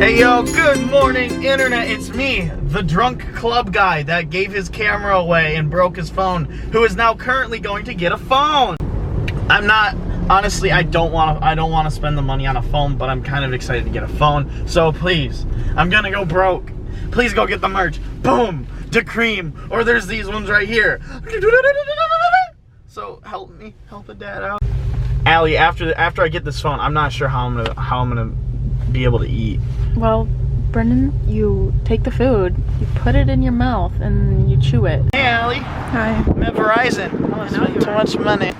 Hey yo, good morning internet, it's me, the drunk club guy that gave his camera away and broke his phone, who is now currently going to get a phone. Honestly, I don't want to spend the money on a phone, but I'm kind of excited to get a phone, so please, I'm gonna go broke. Please go get the merch. Boom, to cream, or there's these ones right here. So help me, help the dad out. Allie, after I get this phone, I'm not sure how I'm gonna be able to eat. Well, Brendan, you take the food, you put it in your mouth, and you chew it. Hey, Allie. Hi. I'm at Verizon. I spent too much money.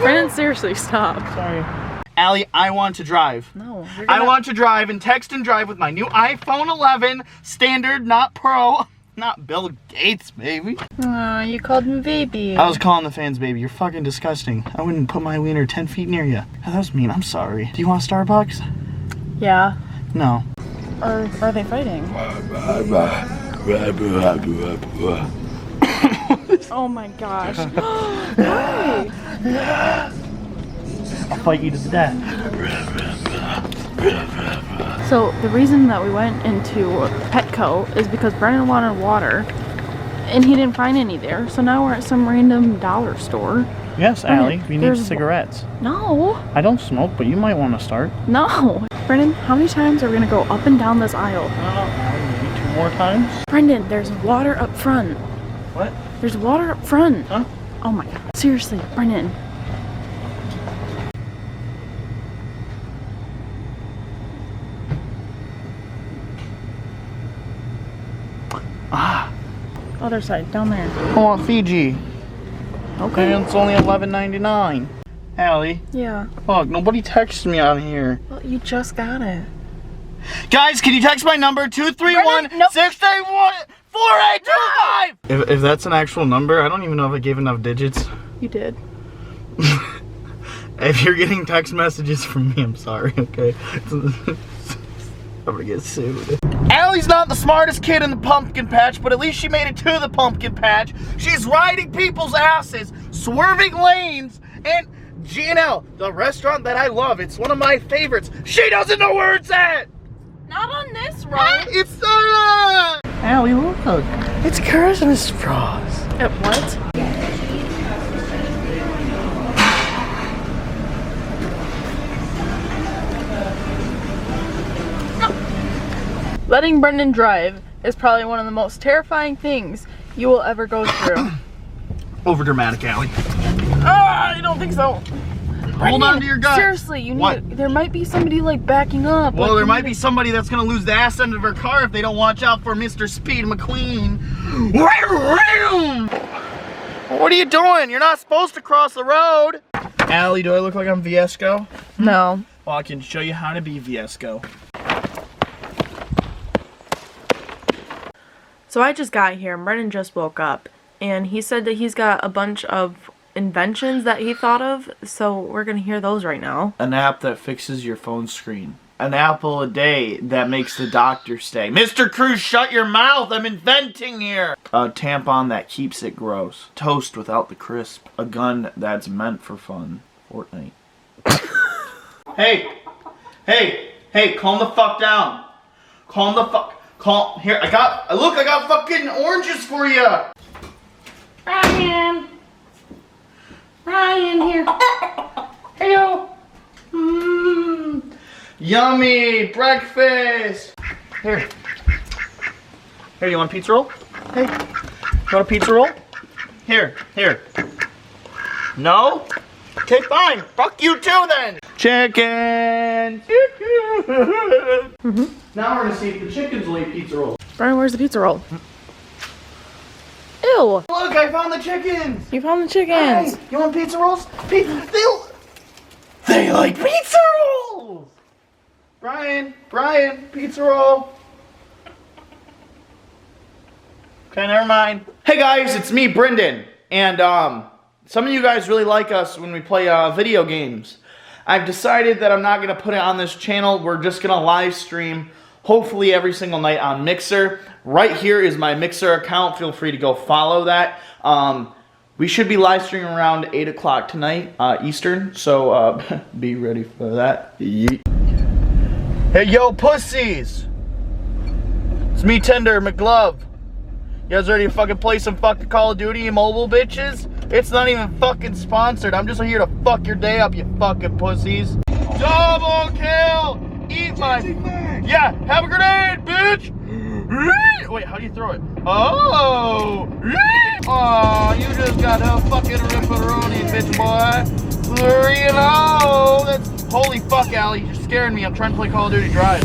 Brendan, seriously, stop. Sorry. Allie, I want to drive. No. I want to drive and text and drive with my new iPhone 11, standard, not Pro. Not Bill Gates, baby. Aw, you called me baby. I was calling the fans baby. You're fucking disgusting. I wouldn't put my wiener 10 feet near you. That was mean. I'm sorry. Do you want Starbucks? Yeah. No. Or are they fighting? Oh my gosh. Why? I'll fight you to the death. So the reason that we went into Petco is because Brendan wanted water and he didn't find any there. So now we're at some random dollar store. Yes, Allie. We need there's cigarettes. No. I don't smoke, but you might want to start. No. Brendan, how many times are we going to go up and down this aisle? Maybe 2 more times. Brendan, there's water up front. What? There's water up front. Huh? Oh my god. Seriously, Brendan. Other side, down there. I want Fiji. Okay. And it's only $11.99. Allie. Yeah. Fuck, nobody texts me on here. Well, you just got it. Guys, can you text my number? 231-681-4825! If that's an actual number, I don't even know if I gave enough digits. You did. If you're getting text messages from me, I'm sorry, okay? I'm gonna get sued. Allie's not the smartest kid in the pumpkin patch, but at least she made it to the pumpkin patch. She's riding people's asses, swerving lanes, and G&L, the restaurant that I love, it's one of my favorites. She doesn't know where it's at! Not on this road. It's Allie, look. It's Christmas straws. At what? Letting Brendan drive is probably one of the most terrifying things you will ever go through. Over dramatic, Allie. I don't think so. Hold on to your gut. Seriously, you need. There might be somebody like backing up. Well, there might be somebody that's gonna lose the ass end of her car if they don't watch out for Mr. Speed McQueen. What are you doing? You're not supposed to cross the road. Allie, do I look like I'm Viesco? No. Well, I can show you how to be Viesco. So I just got here, and Brendan just woke up, and he said that he's got a bunch of inventions that he thought of, so we're gonna hear those right now. An app that fixes your phone screen. An apple a day that makes the doctor stay. Mr. Cruz, shut your mouth! I'm inventing here! A tampon that keeps it gross. Toast without the crisp. A gun that's meant for fun. Fortnite. Hey! Calm the fuck down. Here, I got fucking oranges for you! Ryan here. Hello. Yummy breakfast. Here, you want a pizza roll? Hey, you want a pizza roll? Here. No? Okay, fine. Fuck you too then. Chicken. Now we're gonna see if the chickens will eat pizza rolls. Brendan, where's the pizza roll? Ew. Look, I found the chickens. You found the chickens. Hey, you want pizza rolls? They like pizza rolls. Brian, pizza roll. Okay, never mind. Hey guys, it's me, Brendan, and some of you guys really like us when we play video games. I've decided that I'm not gonna put it on this channel. We're just gonna live stream hopefully every single night on Mixer. Right here is my Mixer account. Feel free to go follow that. We should be live streaming around 8 o'clock tonight, Eastern, so be ready for that. Yeet. Hey, yo, pussies! It's me, Tender McGlove. You guys ready to fucking play some fucking Call of Duty, you mobile bitches? It's not even fucking sponsored. I'm just here to fuck your day up, you fucking pussies. Double kill! Eat my... Yeah, have a grenade, bitch! Wait, how do you throw it? Oh! Oh, you just got a fucking ripperoni, bitch boy. 3-0! That's... Holy fuck, Allie, you're scaring me. I'm trying to play Call of Duty Drive.